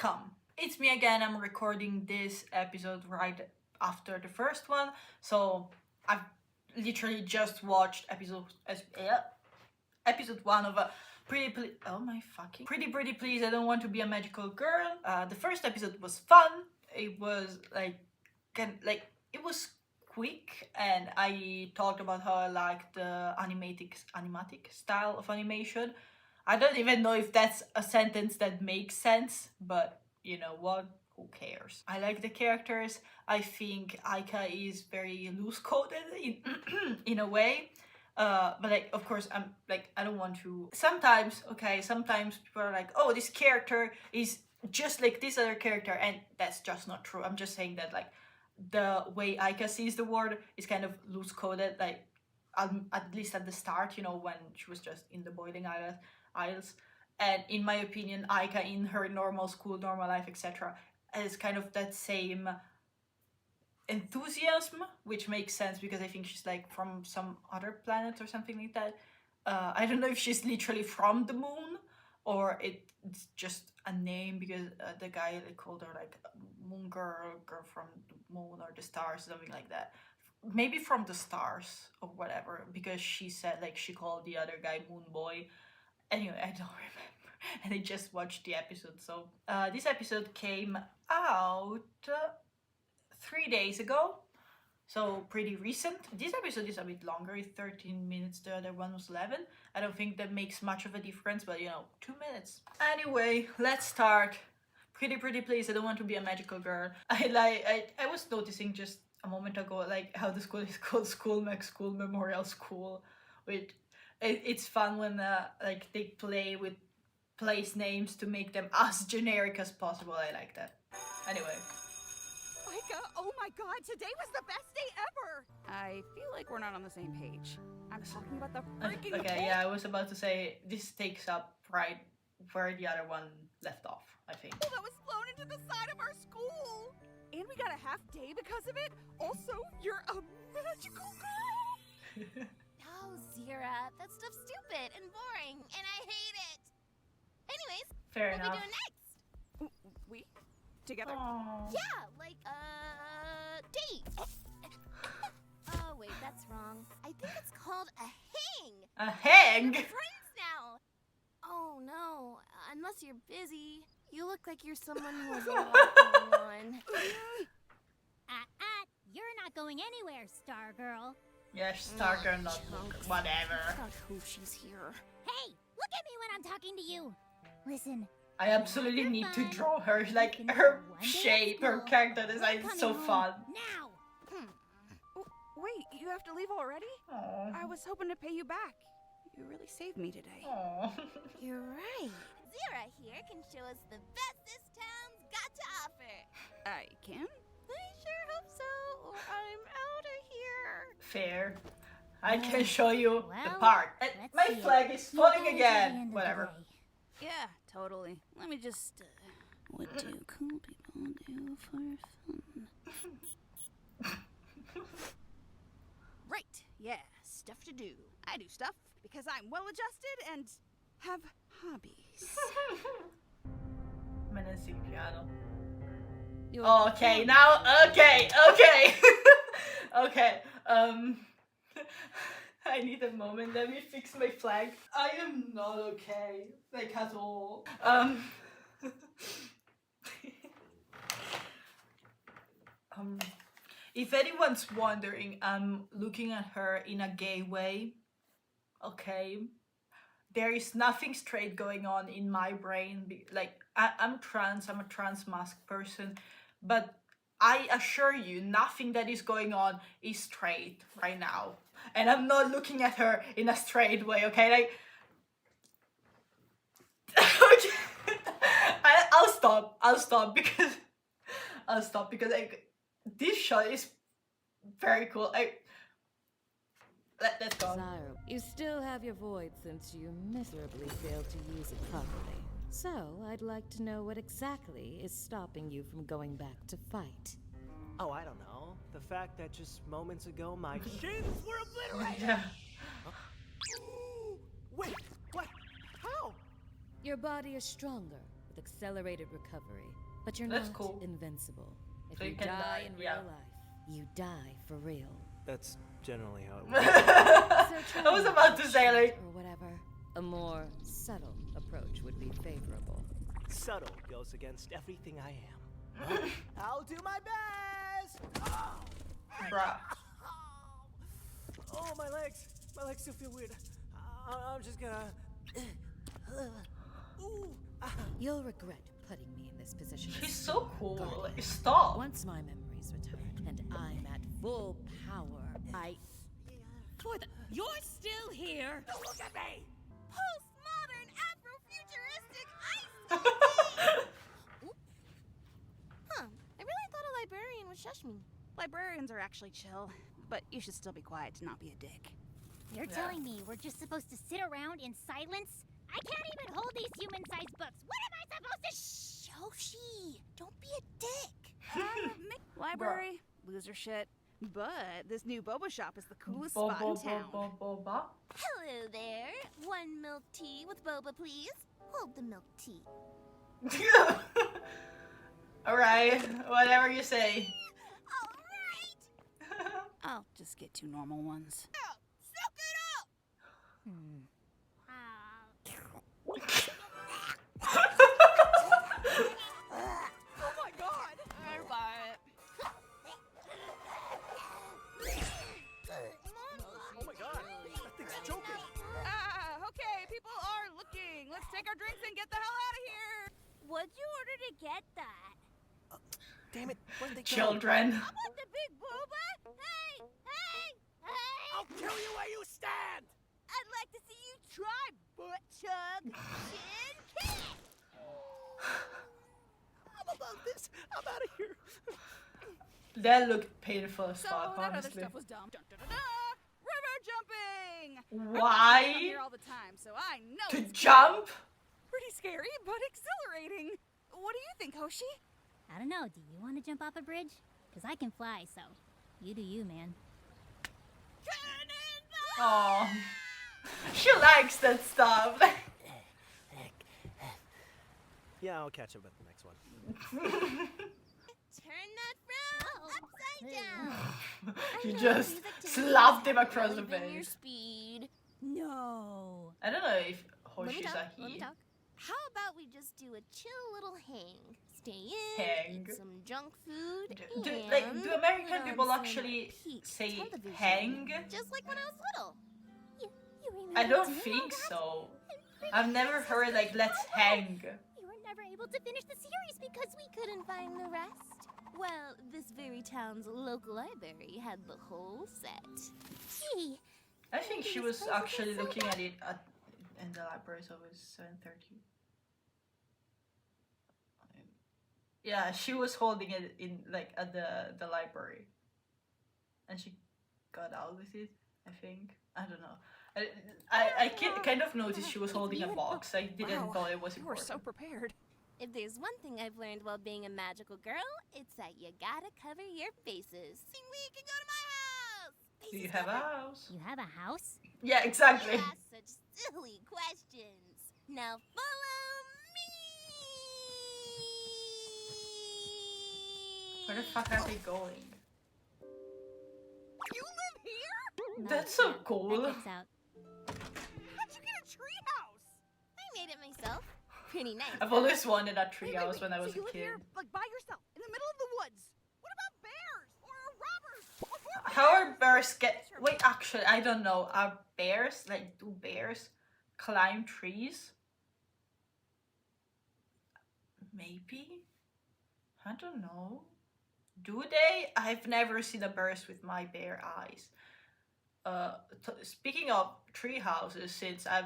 Welcome! It's me again. I'm recording this episode right after the first one, so I've literally just watched episode 1 of a Pretty Please, I Don't Want to Be a Magical Girl. The first episode was fun. It was it was quick, and I talked about how I like the animatic style of animation. I don't even know if that's a sentence that makes sense, but you know what? Who cares? I like the characters. I think Aika is very loose-coded in a way. But like, of course, I don't want to. Sometimes people are like, oh, this character is just like this other character, and that's just not true. I'm just saying that like the way Aika sees the world is kind of loose-coded, like at least at the start, you know, when she was just in the boiling isles. And in my opinion, Aika in her normal school, normal life, etc., has kind of that same enthusiasm, which makes sense because I think she's like from some other planet or something like that. I don't know if she's literally from the moon or it's just a name because the guy called her like moon girl from the moon or the stars, something like that. Maybe from the stars or whatever, because she said like she called the other guy Moon Boy. Anyway, I don't remember, and I just watched the episode. So this episode came out 3 days ago, so pretty recent. This episode is a bit longer, it's 13 minutes, the other one was 11. I don't think that makes much of a difference, but you know, 2 minutes. Anyway, let's start. Pretty Please, I Don't Want to Be a Magical Girl. I was noticing just a moment ago like how the school is called School Memorial School, which it's fun when like they play with place names to make them as generic as possible. I like that. Anyway. Micah, oh my god, today was the best day ever! I feel like we're not on the same page. I'm talking about the freaking Okay, yeah, I was about to say this takes up right where the other one left off, I think. Well, that was flown into the side of our school! And we got a half day because of it? Also, you're a magical girl! Oh, Zira, that stuff's stupid and boring, and I hate it. Anyways, Fair what enough. we doing next? We? Together? Aww. Yeah, like, date. Oh, wait, that's wrong. I think it's called a hang. A hang? We're friends now. Oh, no, unless you're busy. You look like you're someone who has a lot going on. You're not going anywhere, Star Girl. Yeah, Starker, not whatever. God, who she's here. Hey, look at me when I'm talking to you. Listen. I absolutely need to draw her, like her shape, her character design is so fun. Now. Wait, you have to leave already? Aww. I was hoping to pay you back. You really saved me today. Aww. You're right. Zira here can show us the best this town's got to offer. I can? I sure hope so, or I'm out of here. Fair. I can show you the Well, part. let's My see. flag is You falling guys are the again. end of the Whatever. day. Yeah, totally. Let me just, what do cool people do for fun? Right, yeah, stuff to do. I do stuff because I'm well-adjusted and have hobbies. I'm gonna sing piano. You're Okay, now, okay. Okay, I need a moment, let me fix my flag. I am not okay, like at all. If anyone's wondering, I'm looking at her in a gay way, okay? There is nothing straight going on in my brain. Like, I'm trans, I'm a trans mask person, but I assure you, nothing that is going on is straight right now. And I'm not looking at her in a straight way, okay? Like, I'll stop because like, this shot is very cool. Let's go. Zyra, you still have your void since you miserably failed to use it properly. So, I'd like to know what exactly is stopping you from going back to fight. Oh, I don't know. The fact that just moments ago my shins were obliterated! Yeah. Wait, what? How? Your body is stronger, with accelerated recovery, but you're That's not cool. invincible. If So you you can die die, in yeah. real life, you die for real. That's generally how it works. I was about to say like, Or whatever. A more subtle approach would be favorable. Subtle goes against everything I am. I'll do my best! Oh, bruh. oh my legs! My legs still feel weird. I'm just gonna... Ooh. You'll regret putting me in this position. She's as so your cool. guardian. Like, stop. Once my memories return and I'm at full power, You're still here? Don't look at me! Postmodern Afrofuturistic ice Huh. I really thought a librarian would shush me. Librarians are actually chill, but you should still be quiet to not be a dick. You're Yeah. telling me we're just supposed to sit around in silence? I can't even hold these human-sized books. What am I supposed to Yoshi, don't be a dick. Library, loser shit. But this new boba shop is the coolest spot in town. Boba. Hello there. One milk tea with boba, please. Hold the milk tea. Alright, whatever you say. All right. I'll just get 2 normal ones. Soak it up. Oh my god! I buy it. Oh my god! That thing's choking! Okay, people are looking. Let's take our drinks and get the hell out of here. What'd you order to get that? Damn it, where'd they go? Children. I want the big boba! Hey! I'll kill you where you stand! I'd like to see you try, butt chug! Chin kick! I'm above this. I'm out of here. That looked painful as So fuck, that other honestly. stuff was dumb. Dun, dun, dun, dun. River jumping. I come Why? here all the time, so I know To it's jump? pretty scary but exhilarating. What do you think, Hoshi? I don't know, do you want to jump off a bridge? Because I can fly, so you do you, man. Aw. She likes that stuff. Yeah, I'll catch up with the next one. Turn that frown upside down. You I know just these activities slapped him have across really the been your face. speed. No. I don't know if Let me Hoshi's talk. a Let me he. talk. How about we just do a chill little hang? Stay in, Hang. eat some junk food, Do and do American put on people some actually peak say television. hang? Just like when I was little. You remember I don't doing all think that? so. I've never heard like let's hang. You were never able to finish the series because We couldn't find the rest. Well, this very town's local library had the whole set. Gee, I think she was actually looking at it in the library, so it was 7:30. Yeah, she was holding it in like at the library, and she got out with it. I think I don't know. Kind of noticed she was holding a box. I didn't Wow, thought it was You were important. so prepared. If there's one thing I've learned while being a magical girl, it's that you gotta cover your faces. We can go to my house. Do you have a house? you have a house? Yeah, exactly. You ask such silly questions. Now follow me. Where the fuck are they going? You live here? No, That's so yeah, cool. That checks out. How'd you get a treehouse? I made it myself. Pretty nice. I've always wanted a Wait, treehouse when I was so you a live kid. here, like by yourself, in the middle of the woods? What about bears or robbers? Or How are bears get? Wait, actually, I don't know. Are bears like do bears climb trees? Maybe. I don't know. Do they? I've never seen a bears with my bare eyes. Speaking of tree houses, since I've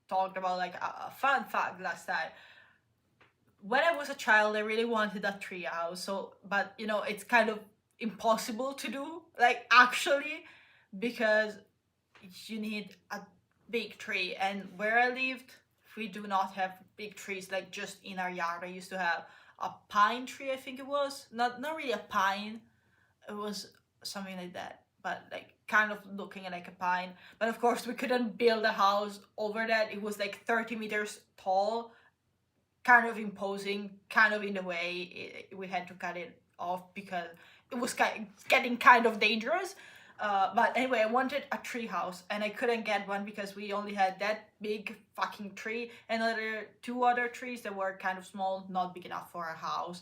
talked about like a fun fact last time. When I was a child, I really wanted a tree house. So, but you know, it's kind of impossible to do. Like actually, because you need a big tree, and where I lived, we do not have big trees. Like just in our yard, I used to have a pine tree. I think it was not really a pine. It was something like that, but like kind of looking like a pine. But of course, we couldn't build a house over that. It was like 30 meters tall, kind of imposing, kind of in the way we had to cut it off because it was getting kind of dangerous. But anyway, I wanted a tree house and I couldn't get one because we only had that big fucking tree and two other trees that were kind of small, not big enough for a house.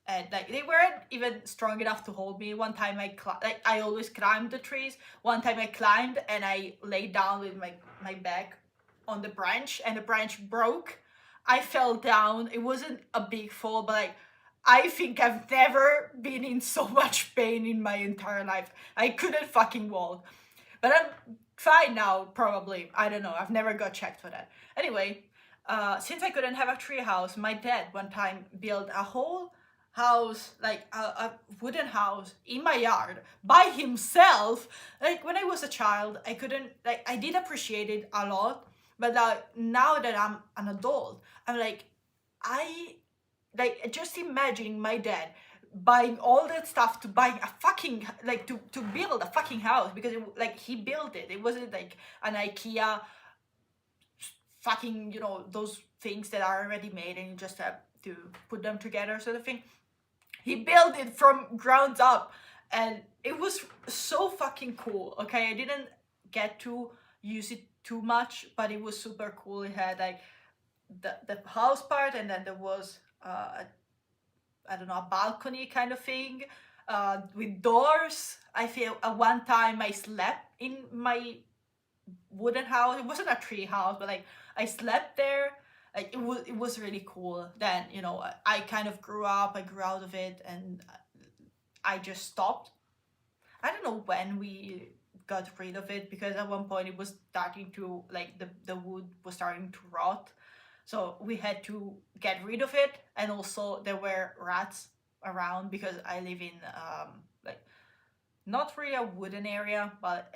And like they weren't even strong enough to hold me. One time I always climbed the trees. One time I climbed and I laid down with my back on the branch and the branch broke. I fell down. It wasn't a big fall, but like I think I've never been in so much pain in my entire life. I couldn't fucking walk. But I'm fine now, probably. I don't know. I've never got checked for that. Anyway, since I couldn't have a tree house, my dad one time built a whole house, like a wooden house in my yard by himself. Like when I was a child, I couldn't, like, I did appreciate it a lot. But now that I'm an adult, I'm like, just imagining my dad buying all that stuff to buy a fucking, like, to build a fucking house, because he built it. It wasn't like an IKEA fucking, those things that are already made and you just have to put them together sort of thing. He built it from ground up and it was so fucking cool. Okay, I didn't get to use it too much, but it was super cool. It had like the house part, and then there was a balcony kind of thing with doors. I feel one time I slept in my wooden house. It wasn't a tree house, but like I slept there. Like it was really cool. Then I kind of grew up. I grew out of it, and I just stopped. I don't know when we got rid of it, because at one point it was starting to, like, the wood was starting to rot, so we had to get rid of it. And also there were rats around because I live in like not really a wooden area, but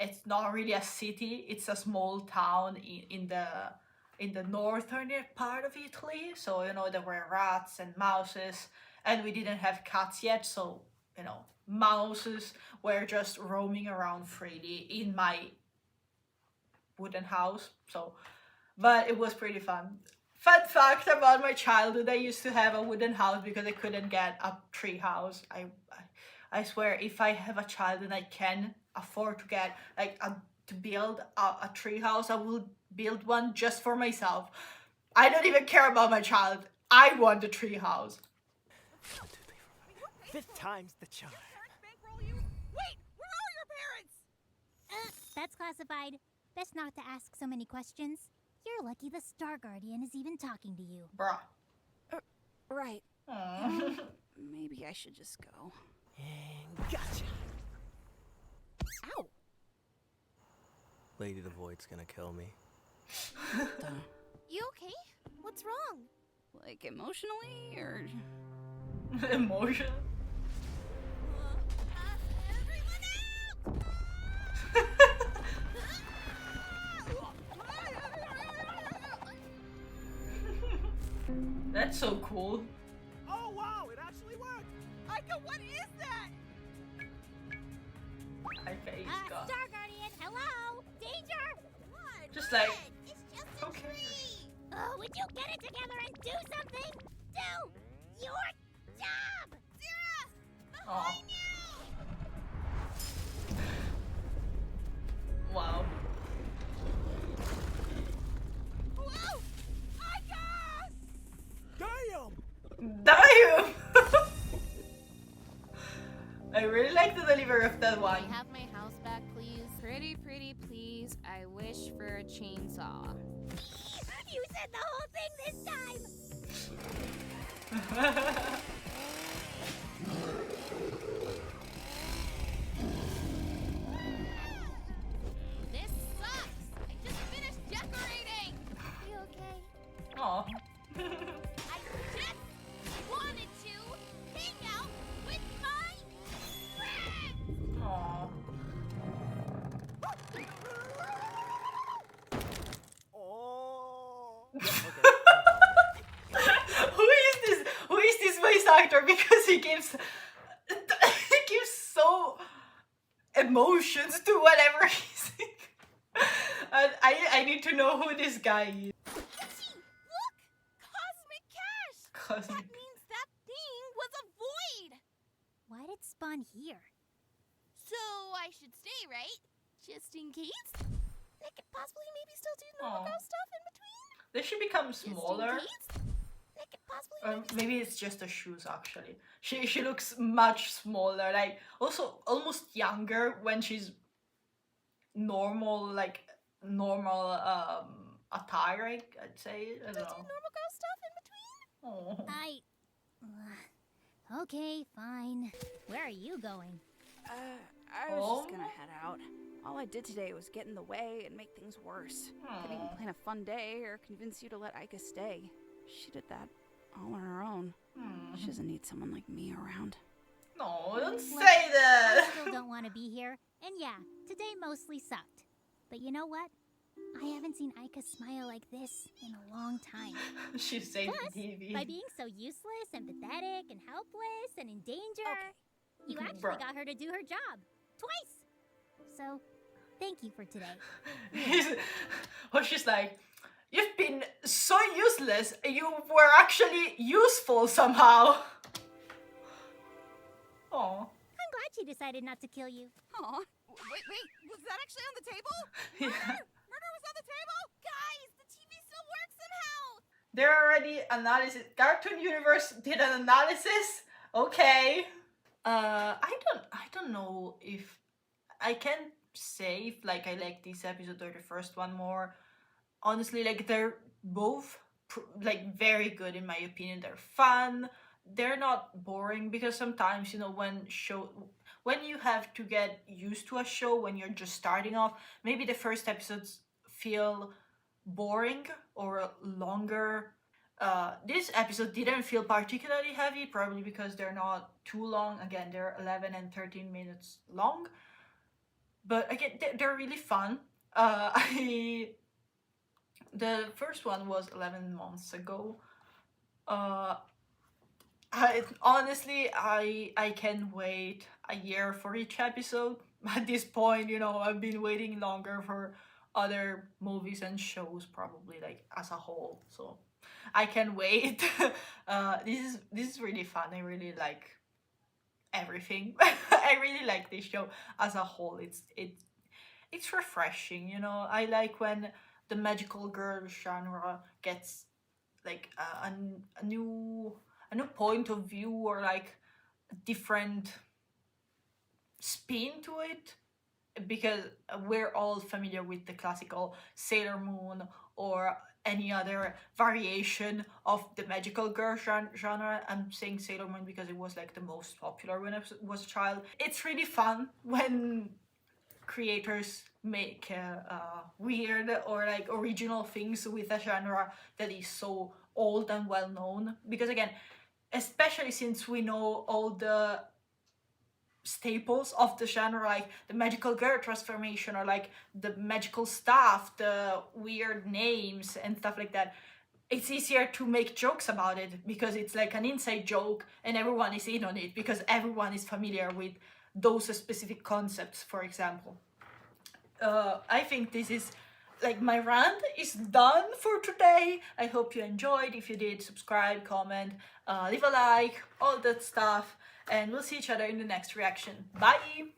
it's not really a city. It's a small town in the northern part of Italy, so there were rats and mouses, and we didn't have cats yet, so mouses were just roaming around freely in my wooden house. So, but it was pretty fun. Fun fact about my childhood: I used to have a wooden house because I couldn't get a tree house. I swear, if I have a child and I can afford to get to build a tree house, I will build one just for myself. I don't even care about my child. I want a tree house. 5th time's the charm. Parents bankroll you? Wait, where are your parents? That's classified. Best not to ask so many questions. You're lucky the Star Guardian is even talking to you. Bruh. Right. Aww. Maybe I should just go. And gotcha. Ow. Lady the Void's gonna kill me. You okay? What's wrong? Like emotionally or? Emotion. That's so cool. Oh wow, it actually worked! Aika, what is that? I face God. Star Guardian, hello? Danger! What? Just like, It's just a okay. tree. Oh, would you get it together and do something? Do your job! Zira! Aw. Behind you! Wow. Whoa! Aika! Damn! Damn! I really like the delivery of that one. Can I have my house back, please? Pretty, please. I wish for a chainsaw. You said the whole thing this time! This sucks! I just finished decorating! You okay? Aw. I just wanted to hang out with my friends! Aw. Oh. Who is this voice actor? Because he gives so emotions to whatever he's saying. And I need to know who this guy is. Itchy! Look! doesn't That means that thing was a void. Why'd it spawn here? So I should stay, right? Just in case? I could possibly maybe still do normal Aw. girl stuff in between? Does she become Just in smaller? case? I could possibly Or maybe it's just the shoes actually. She looks much smaller, like also almost younger when she's normal, like normal attire, I'd say. I don't know. normal girl stuff in between? Oh. Okay, fine. Where are you going? I was just gonna head out. All I did today was get in the way and make things worse. Couldn't even plan a fun day or convince you to let Ika stay. She did that all on her own. She doesn't need someone like me around. No, don't say Look, I that. still don't want to be here. And yeah, today mostly sucked. But you know what? I haven't seen Ika smile like this in a long time. She saved Plus, TV. by being so useless and pathetic and helpless and in danger, you actually Bruh. got her to do her job. Twice! So, thank you for today. Well, she's like, you've been so useless, you were actually useful somehow. Oh. I'm glad she decided not to kill you. Aw. Wait, was that actually on the table? Yeah. Murder was on the table? Guys, the TV still works somehow! There already analysis. Cartoon Universe did an analysis. Okay. I don't know if I can say if like I like this episode or the first one more. Honestly, like they're both like very good in my opinion. They're fun. They're not boring because sometimes, you know, when you have to get used to a show when you're just starting off, maybe the first episodes feel boring or longer. This episode didn't feel particularly heavy, probably because they're not too long. Again, they're 11 and 13 minutes long. But again, they're really fun. The first one was 11 months ago. Honestly, I can wait a year for each episode. At this point, you know, I've been waiting longer for other movies and shows, probably like as a whole. So I can wait. This is really fun. I really like everything. I really like this show as a whole. It's refreshing, you know. I like when the magical girl genre gets like a new point of view or like a different spin to it, because we're all familiar with the classical Sailor Moon or any other variation of the magical girl genre. I'm saying Sailor Moon because it was like the most popular when I was a child. It's really fun when creators make weird or like original things with a genre that is so old and well known, because again, especially since we know all the staples of the genre, like the magical girl transformation or like the magical stuff, the weird names and stuff like that, it's easier to make jokes about it because it's like an inside joke and everyone is in on it because everyone is familiar with those specific concepts, for example. I think this is like my rant is done for today. I hope you enjoyed. If you did, subscribe, comment, leave a like, all that stuff, and we'll see each other in the next reaction. Bye!